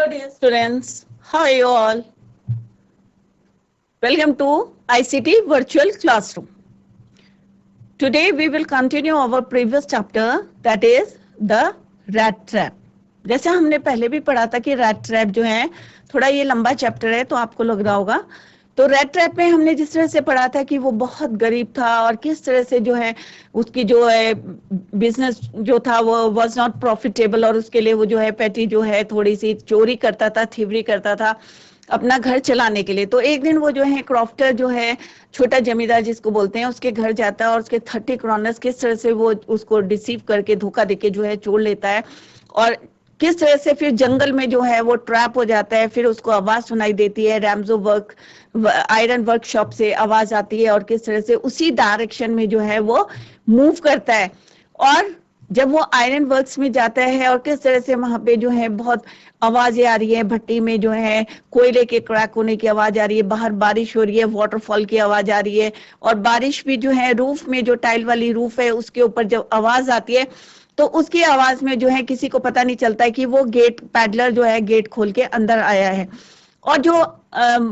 dear students. How are you all? Welcome to ICT Virtual Classroom. Today we will continue our previous chapter, that is the rat trap. जैसे हमने पहले भी पढ़ा था कि rat trap जो है थोड़ा ये लंबा चैप्टर है तो आपको लग रहा होगा। तो रैट ट्रैप में हमने जिस तरह से पढ़ा था कि वो बहुत गरीब था और किस तरह से जो है उसकी जो है बिजनेस जो था वो वाज नॉट प्रॉफिटेबल और उसके लिए वो जो है पेटी जो है थोड़ी सी चोरी करता था, थीवरी करता था अपना घर चलाने के लिए। तो एक दिन वो जो है क्रॉफ्टर जो है छोटा जमींदार जिसको बोलते हैं उसके घर जाता है और उसके 30 क्रॉनर्स किस तरह से वो उसको डिसीव करके धोखा देके जो है चोर लेता है और किस तरह से फिर जंगल में जो है वो ट्रैप हो जाता है। फिर उसको आवाज सुनाई देती है रैमजो वर्क आयरन वर्कशॉप से आवाज आती है और किस तरह से उसी डायरेक्शन में जो है वो मूव करता है। और जब वो आयरन वर्क्स में जाता है और किस तरह से वहां पे जो है बहुत आवाजें आ रही है, भट्टी में जो है कोयले के क्रैक होने की आवाज आ रही है, बाहर बारिश हो रही है, वाटरफॉल की आवाज आ रही है और बारिश भी जो है रूफ में जो टाइल वाली रूफ है उसके ऊपर जब आवाज आती है तो उसकी आवाज में जो है किसी को पता नहीं चलता है कि वो गेट पैडलर जो है गेट खोल के अंदर आया है। और जो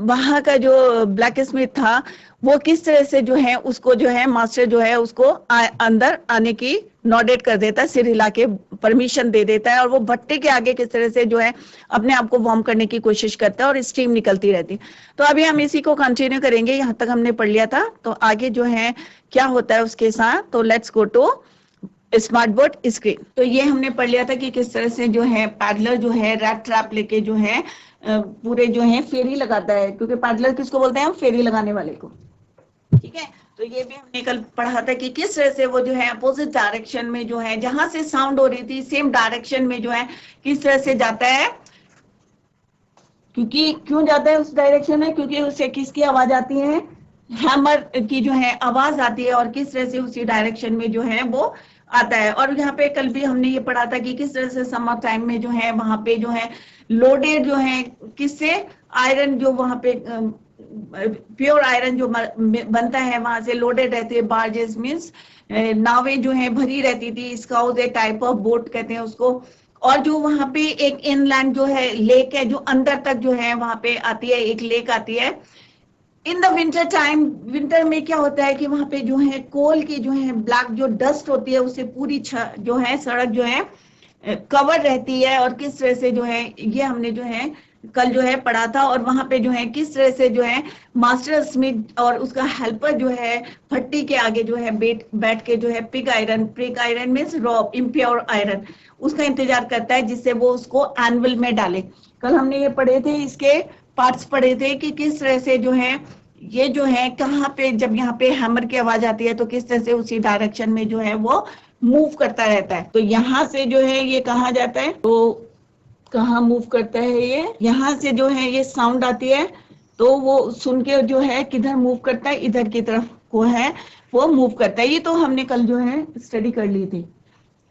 वहां का जो ब्लैक स्मिथ था वो किस तरह से जो है उसको जो है मास्टर जो है उसको अंदर आने की नॉडेट कर देता है, सिर हिला के परमिशन दे देता है और वो भट्टे के आगे किस तरह से जो है अपने आप को वार्म करने की कोशिश करता है और स्टीम निकलती रहती है। तो अभी हम इसी को कंटिन्यू करेंगे, यहाँ तक हमने पढ़ लिया था। तो आगे जो है क्या होता है उसके साथ, तो let's go to smart board screen. तो ये हमने पढ़ लिया था कि किस तरह से जो है पैडलर जो है रैट ट्रैप लेके जो है पूरे जो है फेरी लगाता है, क्योंकि पैडलर किसको बोलते हैं हम, फेरी लगाने वाले को। ठीक है, तो ये भी हमने कल पढ़ा था कि किस तरह से वो जो है अपोजिट डायरेक्शन में जो है जहां से साउंड हो रही थी सेम डायरेक्शन में जो है किस तरह से जाता है। क्योंकि क्यों जाता है उस डायरेक्शन में, क्योंकि उससे किसकी आवाज आती है, हैमर की जो है आवाज आती है और किस तरह से उसी डायरेक्शन में जो है वो आता है। और यहाँ पे कल भी हमने ये पढ़ा था कि किस तरह से समर टाइम में जो है वहां पे जो है लोडेड जो है किससे, आयरन जो वहां पे प्योर आयरन जो बनता है वहां से लोडेड रहती है, बार्जेस मीन्स नावें जो है भरी रहती थी, स्काउज एक टाइप ऑफ बोट कहते हैं उसको। और जो वहां पे एक इनलैंड जो है लेक है जो अंदर तक जो है वहां पे आती है, एक लेक आती है। In the winter time, winter में क्या होता है कि वहां पे जो है कोल की जो है ब्लैक जो डस्ट होती है उससे पूरी जो है सड़क जो है कवर रहती है और किस तरह से जो है ये हमने जो है कल जो है पढ़ा था। और वहां पे जो है किस तरह से जो है मास्टर स्मिथ और उसका हेल्पर जो है भट्टी के आगे जो है बैठ के जो है pig iron means raw impure iron उसका इंतजार करता है जिससे वो उसको एनवल में डाले। कल हमने ये पढ़े थे, इसके पार्ट्स पढ़े थे कि किस तरह से जो है ये जो है कहाँ पे जब यहाँ पे हैमर की आवाज आती है तो किस तरह से उसी डायरेक्शन में जो है वो मूव करता रहता है। तो यहाँ से जो है ये कहाँ जाता है, तो कहाँ मूव करता है ये, यहाँ से जो है ये साउंड आती है तो वो सुन के जो है किधर मूव करता है, इधर की तरफ को है वो मूव करता है। ये तो हमने कल जो है स्टडी कर ली थी।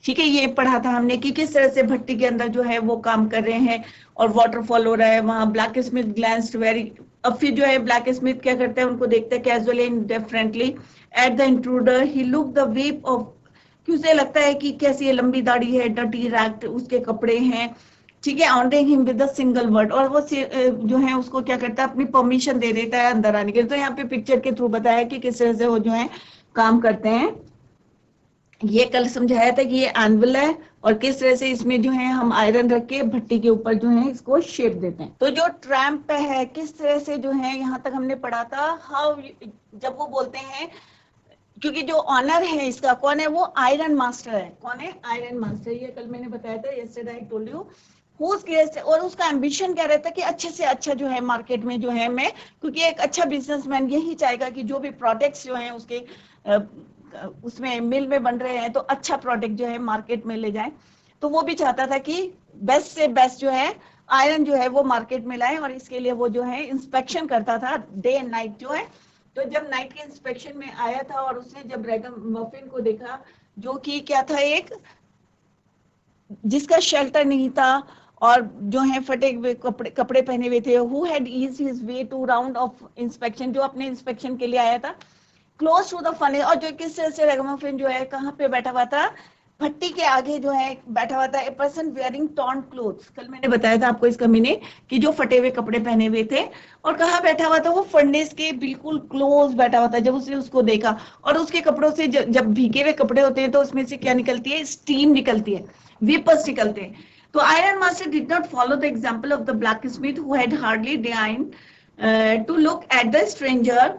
ठीक है, ये पढ़ा था हमने कि किस तरह से भट्टी के अंदर जो है वो काम कर रहे हैं और वाटरफॉल हो रहा है वहां। ब्लैक स्मिथ ग्लैंस्ड वेरी, अब फिर जो है ब्लैक स्मिथ क्या करता है, उनको देखता है casually indifferently at the intruder, he look the weep off, कि उसे लगता है कि कैसी लंबी दाढ़ी है, डर्टी रैक्ट उसके कपड़े हैं। ठीक है, honouring him with a single word, और वो जो है उसको क्या करता है अपनी परमिशन दे देता है अंदर आने के लिए। तो यहाँ पे पिक्चर के थ्रू बताया कि किस तरह से वो जो है काम करते हैं। ये कल समझाया था कि ये एनवल है और किस तरह से इसमें जो है हम आयरन रख के भट्टी के ऊपर जो है इसको शेप देते हैं। तो जो ट्रैम्प है किस तरह से जो है यहाँ तक हमने पढ़ा था हाउ, जब वो बोलते हैं, क्योंकि जो ऑनर है इसका कौन है, वो आयरन मास्टर है। कौन है, आयरन मास्टर। ये कल मैंने बताया था, yesterday I told you whose case. और उसका एम्बिशन क्या रहता है कि अच्छे से अच्छा जो है मार्केट में जो है मैं, क्योंकि एक अच्छा बिजनेसमैन यही चाहेगा कि जो भी प्रोडक्ट्स जो है उसके उसमें मिल में बन रहे हैं तो अच्छा प्रोडक्ट जो है मार्केट में ले जाए। तो वो भी चाहता था कि बेस्ट से बेस्ट जो है आयरन जो है वो मार्केट में लाए और इसके लिए वो जो है इंस्पेक्शन करता था डे एंड नाइट जो है। तो जब नाइट के इंस्पेक्शन में आया था और उसने जब रैगामुफिन को देखा जो कि क्या था, एक जिसका शेल्टर नहीं था और जो है फटे हुए कपड़े पहने हुए थे, who had eased his way to round of inspection, जो अपने इंस्पेक्शन के लिए आया था, क्लोज टू द फर्नेस। और जो किस तरह से रैगामुफिन जो है कहाँ पे बैठा हुआ था, भट्टी के आगे जो है बैठा हुआ था a person wearing torn clothes. कल मैंने बताया था आपको इसका मीनिंग कि जो फटे हुए कपड़े पहने हुए थे। और कहाँ बैठा हुआ था वो? फर्नेस के बिल्कुल क्लोज बैठा हुआ था। जब उसने उसको देखा, और उसके कपड़ों से जब भीगे हुए कपड़े होते हैं तो उसमें से क्या निकलती है? स्टीम निकलती है, वेपर्स निकलते हैं। तो iron master did not follow the example of the blacksmith who had hardly design to look at the stranger.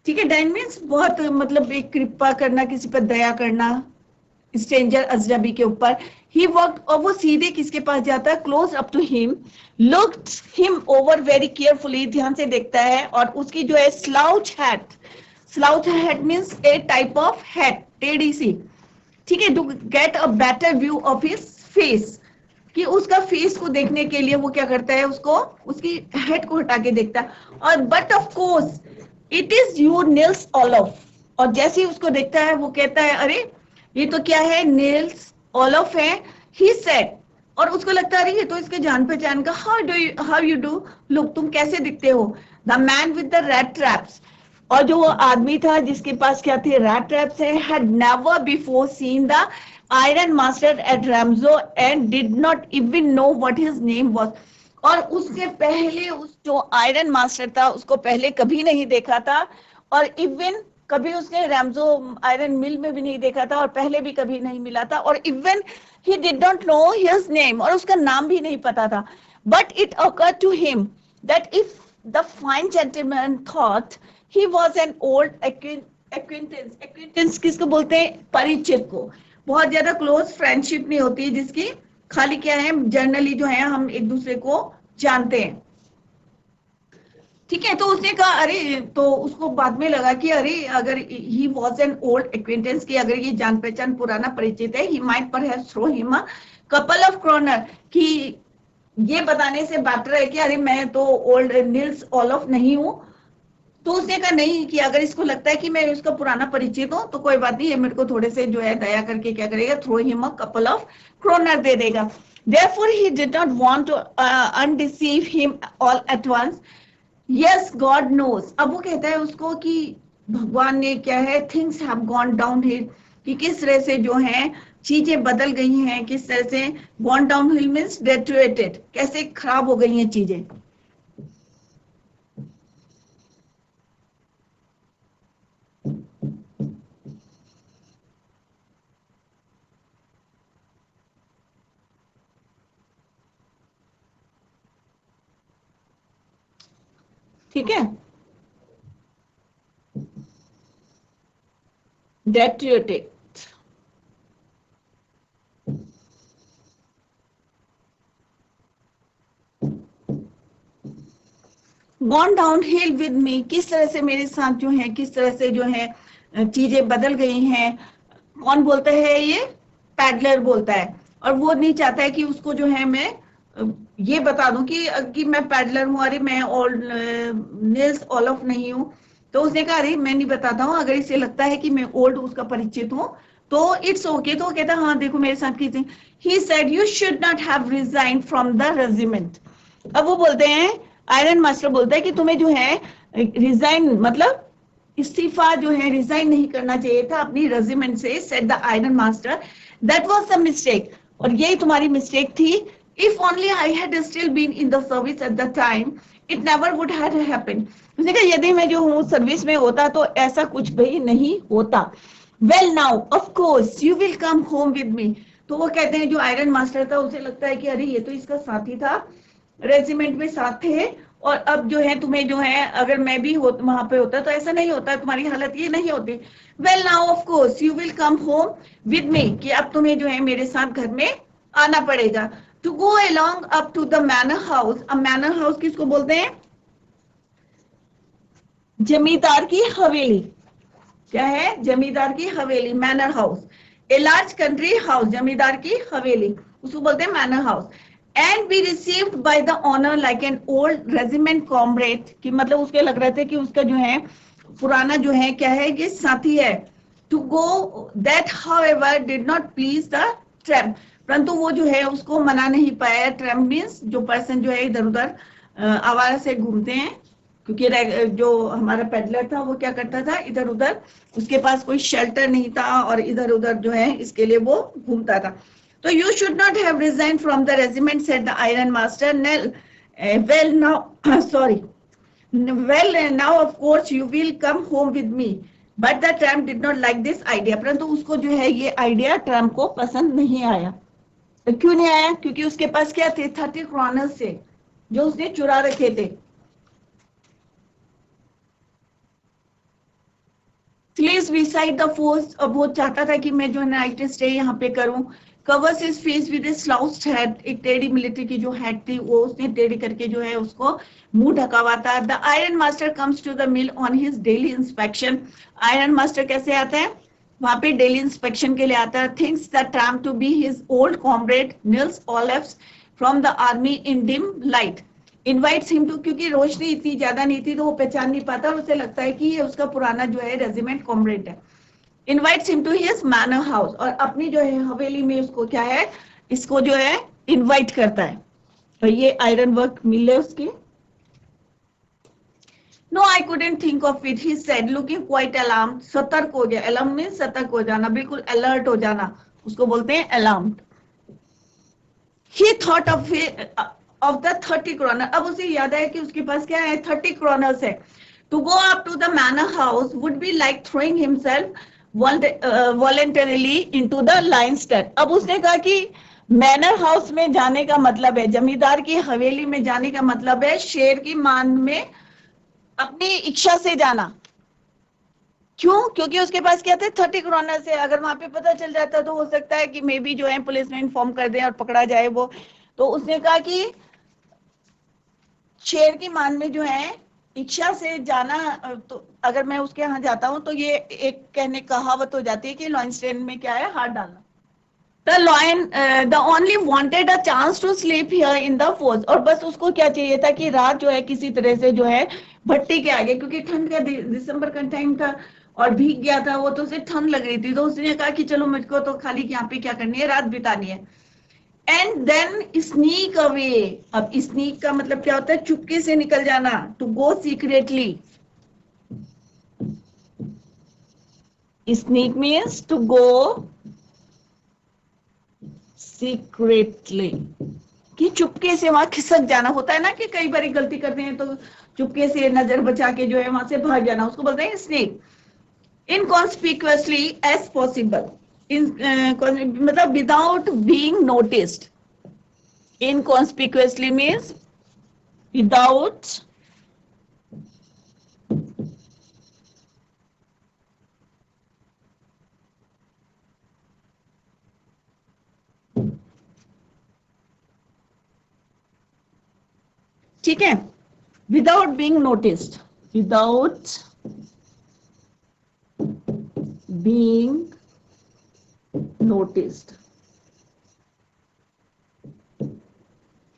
ठीक है, डाइन मीन्स बहुत, मतलब एक कृपा करना, किसी पर दया करना, स्ट्रेंजर अजनबी के ऊपर। ही वर्क, और वो सीधे किसके पास जाता है? Close up to him, looked him over very carefully, ध्यान से देखता है। और उसकी जो है slouch hat, slouch hat means a type of hat, टेढ़ी सी, ठीक है, to get a better view of his face, कि उसका फेस को देखने के लिए वो क्या करता है? उसको, उसकी हेड को हटा के देखता है। और but of course it is you Niels Olaf, और जैसे ही उसको देखता है वो कहता है अरे ये तो क्या है? नील्स ओलफ है। ही सेड, और उसको लगता है अरे ये तो इसके जान पहचान का। हाउ यू डू लुक, तुम कैसे दिखते हो? The man with the red traps, और जो वो आदमी था जिसके पास क्या थे? रैट ट्रैप्स है, had never before seen the iron master at Ramzo and did not even know what his name was। और उससे पहले उस जो आयरन मास्टर था उसको पहले कभी नहीं देखा था, और इवन कभी उसने रैमजो आयरन मिल में भी नहीं देखा था, और पहले भी कभी नहीं मिला था, और even he did not know his name, और उसका नाम भी नहीं पता था। But it occurred to him that if the fine gentleman thought he was an old acquaintance, acquaintance किसको बोलते हैं? परिचित को। बहुत ज्यादा क्लोज फ्रेंडशिप नहीं होती है जिसकी, खाली क्या है? जर्नली जो है हम एक दूसरे को जानते हैं। ठीक है, तो उसने कहा अरे, तो उसको बाद में लगा कि अरे अगर he was an old acquaintance, की अगर ये जान पहचान पुराना परिचित है, he might perhaps throw him a couple of kronor, कि ये बताने से बेटर है कि अरे मैं तो ओल्ड नील्स ओलफ नहीं हूं। तो उसने कहा नहीं, कि अगर इसको लगता है कि मैं उसका पुराना परिचित हूँ तो कोई बात नहीं, ये मेरे को थोड़े से जो है दया करके क्या करेगा? Throw him a couple of kroner दे देगा। Therefore he did not want to undeceive him all at once. Yes, God knows। अब वो कहता है उसको कि भगवान ने क्या है? Things have gone down hill, कि किस तरह से जो है चीजें बदल गई हैं, किस तरह से gone downhill means deteriorated, कैसे खराब हो गई हैं चीजें। ठीक है, deteriorated. Gone downhill with me, किस तरह से मेरे साथ जो है, किस तरह से जो है चीजें बदल गई हैं। कौन बोलता है ये? पैडलर बोलता है। और वो नहीं चाहता है कि उसको जो है मैं ये बता दूं कि मैं पैडलर हूँ, अरे मैं ओल्ड नील्स ओलफ नहीं हूँ। तो उसने कहा अरे मैं नहीं बताता हूँ, अगर इसे लगता है कि मैं ओल्ड उसका परिचित हूँ तो इट्स ओके। तो वो कहता हाँ देखो मेरे साथ की, he said you should not have resign from the regiment. अब वो बोलते हैं, आयरन मास्टर बोलता है कि तुम्हें जो है रिजाइन मतलब इस्तीफा जो है, रिजाइन नहीं करना चाहिए था अपनी रेजिमेंट से। Said the iron master that was the mistake, और यही तुम्हारी मिस्टेक थी। If only I had still been in the service at the time it never would have happened. उसने कहा यदि मैं जो हूँ सर्विस में होता तो ऐसा कुछ भी नहीं होता। Well now of course you will come home with me. तो वो कहते हैं जो आयरन मास्टर था उसे लगता है कि अरे ये तो इसका साथी था, रेजिमेंट में साथ थे, और अब जो है तुम्हें जो है अगर मैं भी वहां पे होता तो ऐसा नहीं होता, तुम्हारी हालत ये नहीं होती। Well now of course you will come home with me, कि अब तुम्हें जो है मेरे साथ घर में आना पड़ेगा। To go along up to the manor house. अब मैनर हाउस किसको बोलते हैं? जमींदार की हवेली। क्या है? जमींदार की हवेली, manor house. A large country house, जमींदार की हवेली, उसको बोलते हैं manor house. And be received by the owner like an old regiment comrade, कि मतलब उसके लग रहे थे कि उसका जो है पुराना जो है क्या है, ये साथी है। To go that however did not please the tramp, परंतु वो जो है उसको मना नहीं पाया। ट्रैम्प मीन्स जो पर्सन जो है इधर उधर आवारा से घूमते हैं, क्योंकि जो हमारा पेडलर था वो क्या करता था, इधर उधर, उसके पास कोई शेल्टर नहीं था और इधर उधर जो है इसके लिए वो घूमता था। तो you should not have resign from the regiment said the iron master. Nail well now sorry well now of course you will come home with me, but the tramp did not like this idea। परंतु उसको जो है ये idea Trump को पसंद नहीं आया। तो क्यों नहीं आया? क्योंकि उसके पास क्या थे, 30 क्रॉनर्स थे जो उसने चुरा रखे थे। Slaves beside the force, अब वो चाहता था कि मैं जो है नाइट स्टे यहाँ पे करूं। Covers his face with a slouched hat, एक टेढ़ी मिलिट्री की जो हैट थी वो उसने टेढ़ी करके जो है उसको मुंह ढका हुआ था। The iron master comes to the mill on his daily inspection। Iron master कैसे आता है? वहां पे डेली इंस्पेक्शन के लिए आता है। Thinks the tramp to be his old comrade Nils Olafs from the army in dim light। Invites him to, क्योंकि रोशनी इतनी ज्यादा नहीं थी तो वो पहचान नहीं पाता और उसे लगता है कि ये उसका पुराना जो है रेजिमेंट कॉमरेड है। Invites him to his manor house, और अपनी जो है हवेली में उसको क्या है, इसको जो है इनवाइट करता है। और ये आयरन वर्क मिल है उसकी। No I couldn't think of it, he said looking quite alarmed. सतर्क हो गया, अलार्म में सतर्क हो जाना, बिल्कुल अलर्ट हो जाना, उसको बोलते हैं alarmed. He thought of the 30 क्रॉनर, अब उसे याद आया कि उसके पास क्या है, 30 क्रॉनर्स है। To go up to the manor house would be like throwing himself voluntarily into the lion's den। अब उसने कहा कि मैनर हाउस में जाने का मतलब है, जमींदार की हवेली में जाने का मतलब है शेर की मान में अपनी इच्छा से जाना। क्यों? क्योंकि उसके पास क्या थे, 30 क्रॉनर्स है। अगर वहां पे पता चल जाता तो हो सकता है कि मे बी जो है पुलिस में इन्फॉर्म कर दे और पकड़ा जाए वो। तो उसने कहा कि शेर की मान में जो है इच्छा से जाना, तो अगर मैं उसके यहाँ जाता हूँ तो ये एक कहने कहावत हो जाती है कि लॉयंस्टेन में क्या है, हाथ डालना। The lion the only wanted a chance to sleep here in the forest, और बस उसको क्या चाहिए था कि रात जो है किसी तरह से जो है भट्टी के आगे, क्योंकि ठंड का दिसंबर का टाइम था और भीग गया था वो, तो उसे ठंड लग रही थी। तो उसने कहा कि चलो मुझको तो खाली यहाँ पे क्या करनी है, रात बितानी है। एंड देन स्नीक अवे, अब स्नीक का मतलब क्या होता है, चुपके से निकल जाना, to go secretly. Sneak means to go secretly, कि चुपके से वहां खिसक जाना। होता है ना कि कई बार गलती करते हैं तो चुपके से नजर बचा के जो है वहां से भाग जाना, उसको बोलते हैं स्नेक। इनकॉन्स्पिक्युअसली एज पॉसिबल, मतलब without being noticed. Inconspicuously means without ठीक है, without being noticed, without being noticed,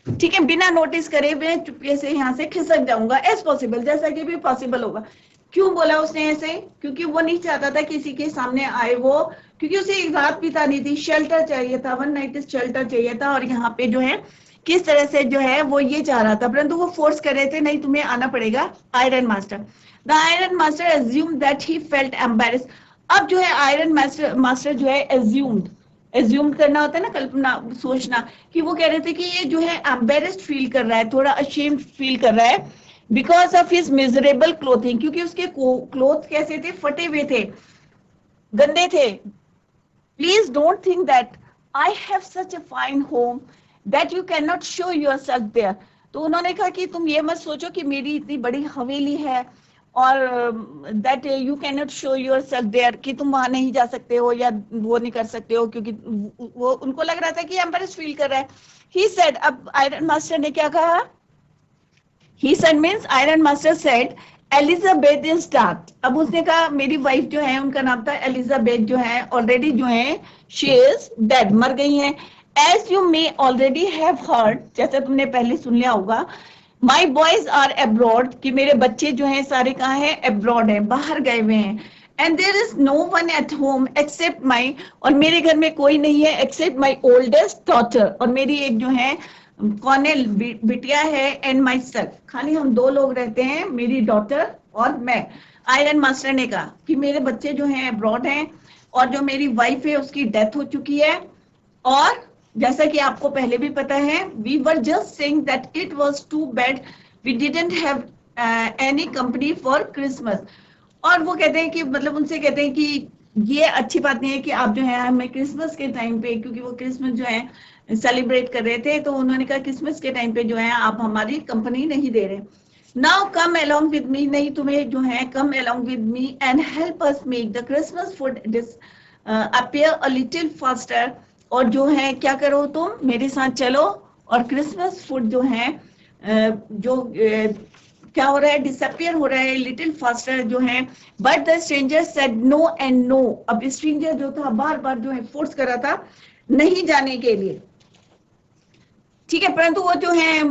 ठीक है, बिना नोटिस करे मैं चुपके से यहां से खिसक जाऊंगा, एज पॉसिबल, जैसा कि भी पॉसिबल होगा। क्यों बोला उसने ऐसे? क्योंकि वो नहीं चाहता था किसी के सामने आए वो, क्योंकि उसे रात बितानी थी, शेल्टर चाहिए था, वन नाइट शेल्टर चाहिए था। और यहाँ पे जो है किस तरह से जो है वो ये चाह रहा था, परंतु वो फोर्स कर रहे थे, नहीं तुम्हें आना पड़ेगा। Iron master, the iron master assume that he felt embarrassed. अब जो है आयरन मास्टर जो है एज्यूम करना होता है ना, कल्पना, सोचना, कि वो कह रहे थे कि ये जो है एम्बेरेस्ड फील कर रहा है, थोड़ा अशेम्ड फील कर रहा है, because of his miserable clothing, क्योंकि उसके क्लोथ कैसे थे, फटे हुए थे, गंदे थे। Please don't think that I have such a fine home that you can not show yourself there. तो उन्होंने कहा कि तुम ये मत सोचो कि मेरी इतनी बड़ी हवेली है और that you can not show yourself there, कि तुम वहां नहीं जा सकते हो या वो नहीं कर सकते हो, क्योंकि वो उनको लग रहा था कि एम्बेरेस्ड फील कर रहा है। ही सेड, अब आयरन मास्टर ने क्या कहा? He said means iron master said Elizabeth is dead. अब उसने कहा मेरी वाइफ जो है, उनका नाम था एलिजाबेथ, जो है ऑलरेडी जो है शी इज डेड, मर गई हैं। As you may already have heard, जैसे तुमने पहले सुन लिया होगा, माई बॉयज आर अब्रॉड, कि मेरे बच्चे जो हैं सारे कहाँ हैं, अब्रॉड हैं, बाहर गए हुए हैं। And there is no one at home except my, और मेरे घर में कोई नहीं है एक्सेप्ट माई ओल्डेस्ट डॉटर, और मेरी एक जो है कॉर्नेल बिटिया है एंड माई सेल्फ, खाली हम दो लोग रहते हैं, मेरी डॉटर और मैं। आयरन मास्टर ने कहा कि मेरे बच्चे जो हैं अब्रॉड हैं और जो मेरी वाइफ है उसकी डेथ हो चुकी है, और जैसा कि आपको पहले भी पता है, we were just saying that it was too bad we didn't have any company for Christmas. और वो कहते हैं कि मतलब उनसे कहते हैं कि ये अच्छी बात नहीं है कि आप जो है हमें क्रिसमस के टाइम पे, क्योंकि वो क्रिसमस जो है सेलिब्रेट कर रहे थे, तो उन्होंने कहा क्रिसमस के टाइम पे जो है आप हमारी कंपनी नहीं दे रहे। Now come along with me, नहीं तुम्हें जो है come along with me and help us make the Christmas food this appear a little faster. और जो है क्या करो, तुम मेरे साथ चलो और क्रिसमस फूड जो है जो क्या हो रहा है, डिसअपियर हो रहा है लिटिल फास्टर जो है। But the stranger said no and no, अब स्ट्रेंजर जो था बार बार जो है फोर्स कर रहा था नहीं जाने के लिए, ठीक है, परंतु वो जो है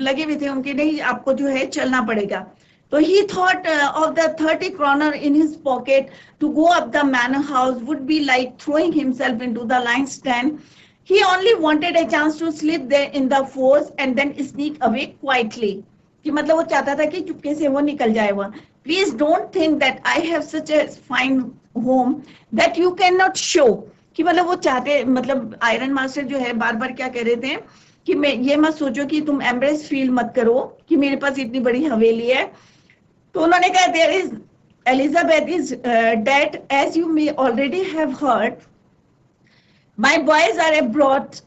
लगे हुए थे उनके, नहीं आपको जो है चलना पड़ेगा। तो he thought of the 30 kroner in his pocket to go up the manor house would be like throwing himself into the lion's den. He only wanted a chance to slip there in the force and then sneak away quietly. कि मतलब वो चाहता था कि चुपके से वो निकल जाए वहाँ। Please don't think that I have such a fine home that you cannot show. कि मतलब वो चाहते, मतलब आयरन मास्टर जो है बार बार क्या कह रहे थे कि मैं ये मत सोचो कि तुम एम्ब्रेस फील मत करो कि मेरे पास इतनी बड़ी हवेली है। तो उन्होंने कहा there is Elizabeth is dead as you may already have heard, my boys are abroad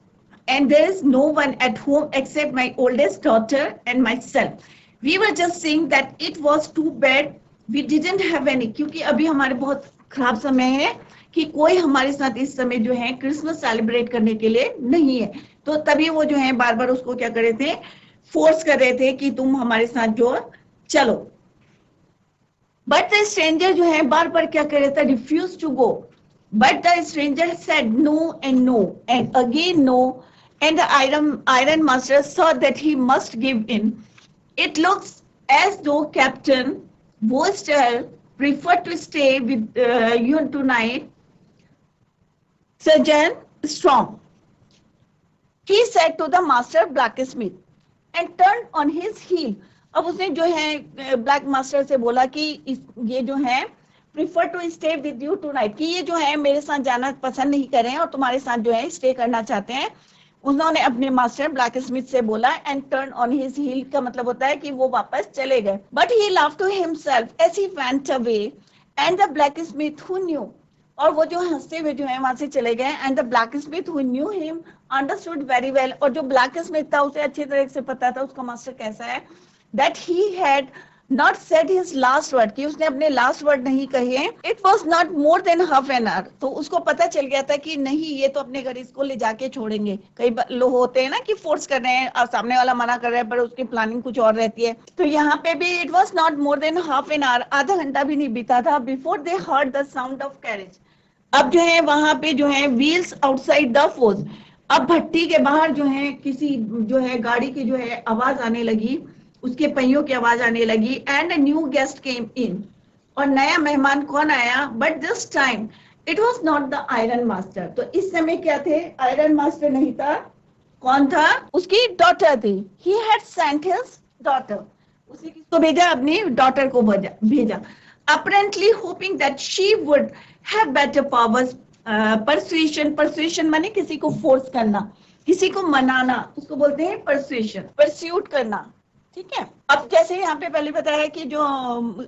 and there is no one at home except my oldest daughter and myself. We were just saying that it was too bad we didn't have any, क्योंकि अभी हमारे बहुत खराब समय है कि कोई हमारे साथ इस समय जो है क्रिसमस सेलिब्रेट करने के लिए नहीं है। तो तभी वो जो है बार बार उसको क्या कर रहे थे, फोर्स कर रहे थे कि तुम हमारे साथ जो चलो। बट द स्ट्रेंजर जो है बार बार क्या कर रहा था, refuse to go. But the stranger said no and again no, and the iron master saw that he must give in. It looks as though Captain Vostell preferred to stay with you tonight, Sergeant Strong, he said to the master blacksmith and turned on his heel. अब उसने जो है black master से बोला कि ये जो है prefer to stay with you tonight, कि ये जो है मेरे साथ जाना पसंद नहीं कर रहे हैं और तुम्हारे साथ जो है स्टे करना चाहते हैं। उन्होंने अपने मास्टर ब्लैक स्मिथ से बोला and turn on his heel, का मतलब होता है कि वो वापस चले गए। But he laughed to himself as he went away and the blacksmith who knew, और वो जो हंसते हुए जो है वहां से चले गए। And the blacksmith who knew him understood very well, और जो ब्लैक स्मिथ था उसे अच्छी तरह से पता था उसका मास्टर कैसा है, that he had not said his last word, कि उसने अपने लास्ट वर्ड नहीं कहे। It was not more than half an hour, तो उसको पता चल गया था कि नहीं ये तो अपने घर इसको ले जाके छोड़ेंगे। कई लोग होते हैं ना कि फोर्स कर रहे हैं और सामने वाला मना कर रहा है पर उसकी प्लानिंग कुछ और रहती है। तो यहाँ पे भी it was not more than half an hour, आधा घंटा भी नहीं बीता था, before they heard the sound of carriage। अब जो है वहां पे जो है व्हील्स आउटसाइड द फोर्स, अब भट्टी के बाहर जो है किसी जो है गाड़ी की जो है आवाज आने लगी, उसके पहियों की आवाज आने लगी। एंड अ न्यू गेस्ट केम इन, और नया मेहमान कौन आया, but this time it was not the iron master. तो इस समय क्या थे, आयरन मास्टर नहीं था, कौन था, उसकी डॉटर थी। He had sent his daughter, उसने किसको भेजा, अपनी डॉटर को भेजा। Apparently hoping that she would have better powers. Persuasion माने किसी को फोर्स करना, किसी को मनाना, उसको बोलते हैं परसुएशन, परस्यूट करना, ठीक है। अब जैसे यहाँ पे पहले बताया कि जो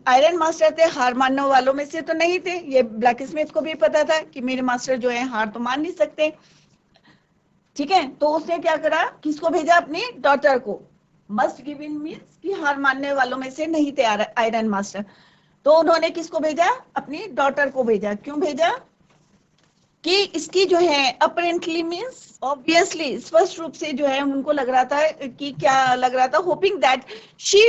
आयरन मास्टर थे हार मानने वालों में से तो नहीं थे, ये ब्लैक स्मिथ को भी पता था कि मेरे मास्टर जो है हार तो मान नहीं सकते, ठीक है। तो उसने क्या करा, किसको भेजा, अपनी डॉटर को। मस्ट गिव इन मीन्स कि हार मानने वालों में से नहीं थे आयरन मास्टर, तो उन्होंने किसको भेजा, अपनी डॉटर को भेजा। क्यों भेजा, कि इसकी जो है अपरेंटली मीन्स ऑब्वियसली, स्पष्ट रूप से जो है उनको लग रहा था कि क्या लग रहा था, hoping that she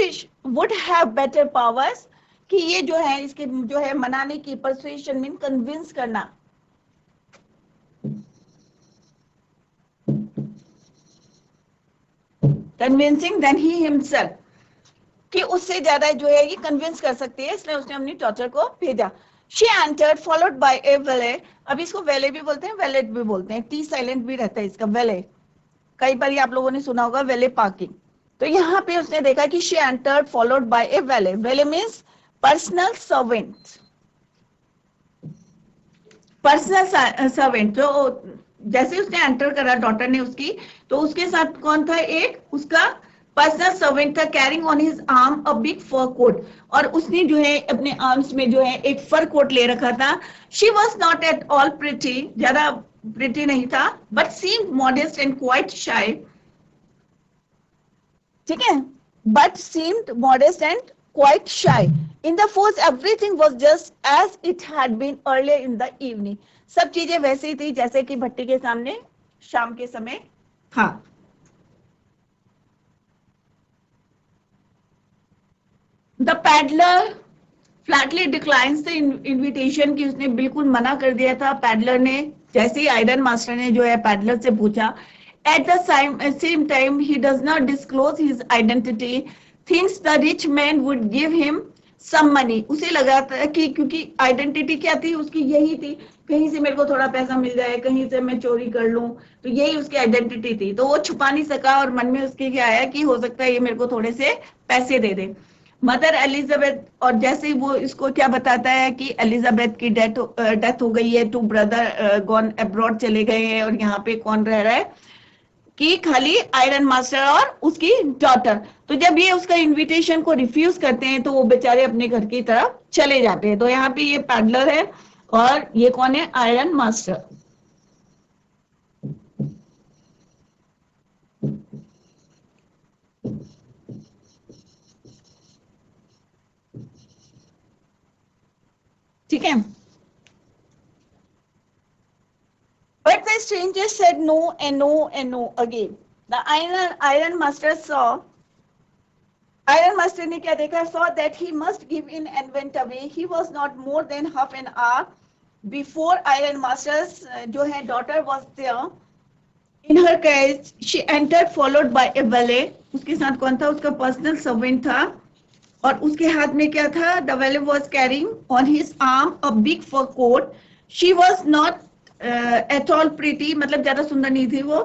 would have better powers, कि ये जो है इसके जो है मनाने की, परसुएशन मीन कन्विंस करना, कन्विंसिंग देन ही हिमसेल्फ, कि उससे ज्यादा जो है ये कन्विंस कर सकती है, इसलिए उसने अपनी डॉटर को भेजा। She entered followed by a valet, अब इसको valet भी बोलते हैं, valet भी बोलते हैं, टी साइलेंट भी रहता है इसका, valet। कई बार आप लोगों ने सुना होगा वैले पार्किंग। तो यहाँ पे उसने देखा कि she entered followed by a valet. Valet means personal servant, personal servant. जो जैसे उसने एंटर करा डॉटर ने उसकी, तो उसके साथ कौन था, एक उसका पर्सनल सर्वेंट था, carrying on his arm a big fur coat. और उसने जो है अपने आर्म्स में जो है एक फर कोट ले रखा था। She was not at all pretty, ज्यादा प्रिटी नहीं था, but seemed modest and quite शाई। ठीक है, but seemed modest and quite shy. In the force, everything was just as it had been earlier in the evening. सब चीजें वैसी थी जैसे कि भट्टी के सामने शाम के समय था। The peddler Flatley declines the invitation, की उसने बिल्कुल मना कर दिया था पैडलर ने। जैसे ही आयरन मास्टर ने जो है पैडलर से पूछा, at the same time he does not disclose his identity, thinks the rich man would give him some money. उसे लगा था कि क्योंकि आइडेंटिटी क्या थी उसकी, यही थी कहीं से मेरे को थोड़ा पैसा मिल जाए, कहीं से मैं चोरी कर लूं, तो यही उसकी आइडेंटिटी थी। तो वो छुपा नहीं सका और मन में उसके क्या आया कि हो सकता है ये मेरे को थोड़े से पैसे दे दे। मदर एलिजाबेथ, और जैसे ही वो इसको क्या बताता है कि एलिजाबेथ की डेथ हो गई है, टू ब्रदर गॉन अब्रॉड चले गए हैं, और यहाँ पे कौन रह रहा है कि खाली आयरन मास्टर और उसकी डॉटर। तो जब ये उसका इनविटेशन को रिफ्यूज करते हैं तो वो बेचारे अपने घर की तरफ चले जाते हैं। तो यहाँ पे ये पैडलर है और ये कौन है, आयरन मास्टर। ठीक है, but the stranger said no and no and no again. The iron master saw, iron master ने क्या देखा, saw that he must give in and went away. He was not more than half an hour before iron master's जो है daughter was there. In her carriage she entered followed by a valet. उसके साथ कौन था, उसका personal servant था, और उसके हाथ में क्या था, the valet was carrying on his arm a big fur coat. She was not at all pretty, मतलब ज्यादा सुंदर नहीं थी वो,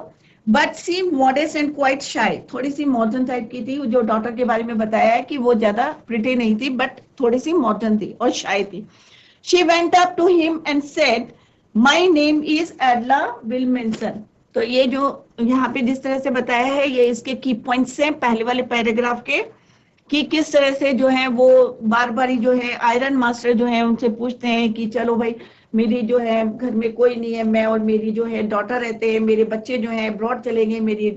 but seem modest and quite shy, थोड़ी सी मॉडर्न टाइप की थी। जो डॉटर के बारे में बताया है कि वो ज्यादा प्रिटी नहीं थी बट थोड़ी सी मॉडर्न थी और शाई थी। She went up to him and said, my name is Adela Wilminson. तो ये जो यहाँ पे जिस तरह से बताया है, ये इसके की पॉइंट्स हैं पहले वाले पैराग्राफ के, कि किस तरह से जो है वो बार बार ही जो है आयरन मास्टर जो है उनसे पूछते हैं कि चलो भाई, मेरी जो है घर में कोई नहीं है, मैं और मेरी जो है डॉटर रहते हैं, मेरे बच्चे जो है अब्रॉड चले गए, मेरी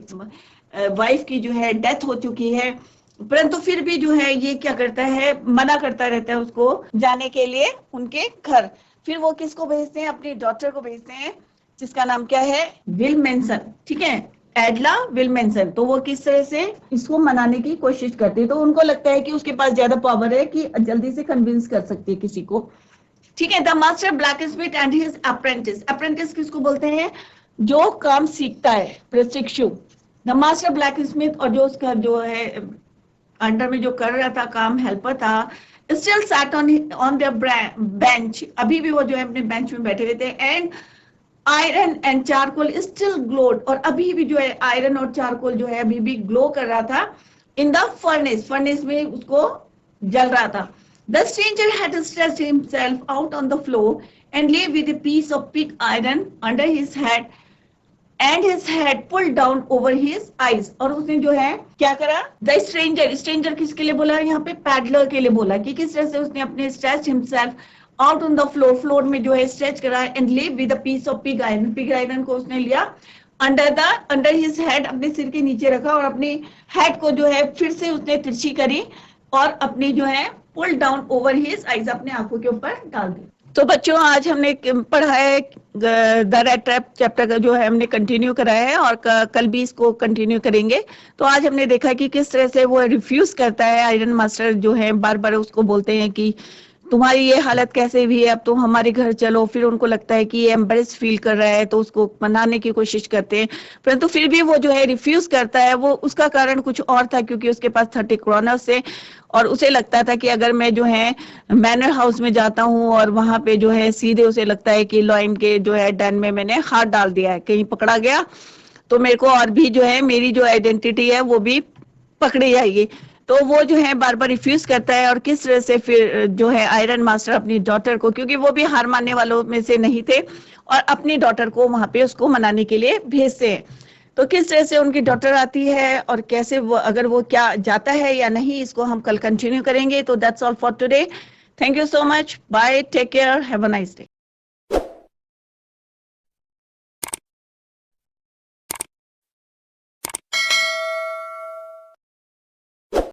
वाइफ की जो है डेथ हो चुकी है, परंतु फिर भी जो है ये क्या करता है, मना करता रहता है उसको जाने के लिए उनके घर। फिर वो किसको भेजते हैं, अपनी डॉटर को भेजते हैं, जिसका नाम क्या है, विल्मेंसन। ठीक है, एडला विल्मेंसन। तो वो किस तरह से इसको मनाने की कोशिश करती है, तो उनको लगता है कि उसके पास ज्यादा पावर है कि जल्दी से कन्विंस कर सकती है किसी को। ठीक है, the master blacksmith and his apprentice. Apprentice किसको बोलते हैं, जो काम सीखता है, प्रशिक्षु। द मास्टर ब्लैकस्मिथ, और जो उसका जो है अंडर में जो कर रहा था काम, हेल्पर था, still sat on their bench, अभी भी वो जो है अपने बेंच में बैठे हुए थे, and iron and charcoal still glowed, और अभी भी जो है आयरन और चारकोल जो है अभी भी ग्लो कर रहा था इन द फर्नेस, फर्नेस में उसको जल रहा था। The stranger had stretched himself out on the floor and lay with a piece of pig iron under his head and his head pulled down over his eyes. और उसने जो है क्या करा, The stranger, stranger किसके लिए बोला यहाँ पे, पैडलर के लिए बोला, कि किस तरह से उसने अपने stretched himself out on the floor, floor में जो है स्ट्रेच करा, and lay with a piece of pig iron, pig iron को उसने लिया under his head, अपने सिर के नीचे रखा, और अपनी हेड को जो है फिर से उसने तिरछी करी और अपनी जो है pull down over his eyes, अपने आंखों के ऊपर डाल दी। तो बच्चों, आज हमने पढ़ा है द रेड ट्रैप चैप्टर का जो है हमने कंटिन्यू कराया है, और कल भी इसको कंटिन्यू करेंगे। तो आज हमने देखा कि किस तरह से वो रिफ्यूज करता है, आयरन मास्टर जो है बार बार उसको बोलते हैं कि तुम्हारी ये हालत कैसे भी है, अब तुम हमारे घर चलो। फिर उनको लगता है कि ये एम्बेरेस फील कर रहा है, तो उसको मनाने की कोशिश करते हैं, परंतु फिर भी वो जो है रिफ्यूज करता है। वो उसका कारण कुछ और था, क्योंकि उसके पास 30 क्रोनर्स है, और उसे लगता था कि अगर मैं जो है मैनर हाउस में जाता हूँ और वहां पे जो है सीधे उसे लगता है कि लॉइन के जो है डैन में मैंने हाथ डाल दिया है, कहीं पकड़ा गया, तो मेरे को और भी जो है मेरी जो आइडेंटिटी है वो भी पकड़ी जाएगी। तो वो जो है बार बार रिफ्यूज करता है, और किस तरह से फिर जो है आयरन मास्टर अपनी डॉटर को, क्योंकि वो भी हार मानने वालों में से नहीं थे, और अपनी डॉटर को वहां पे उसको मनाने के लिए भेजते हैं। तो किस तरह से उनकी डॉटर आती है और कैसे वो, अगर वो क्या जाता है या नहीं, इसको हम कल कंटिन्यू करेंगे। तो that's all for today. Thank you so much, bye, take care, have a nice day.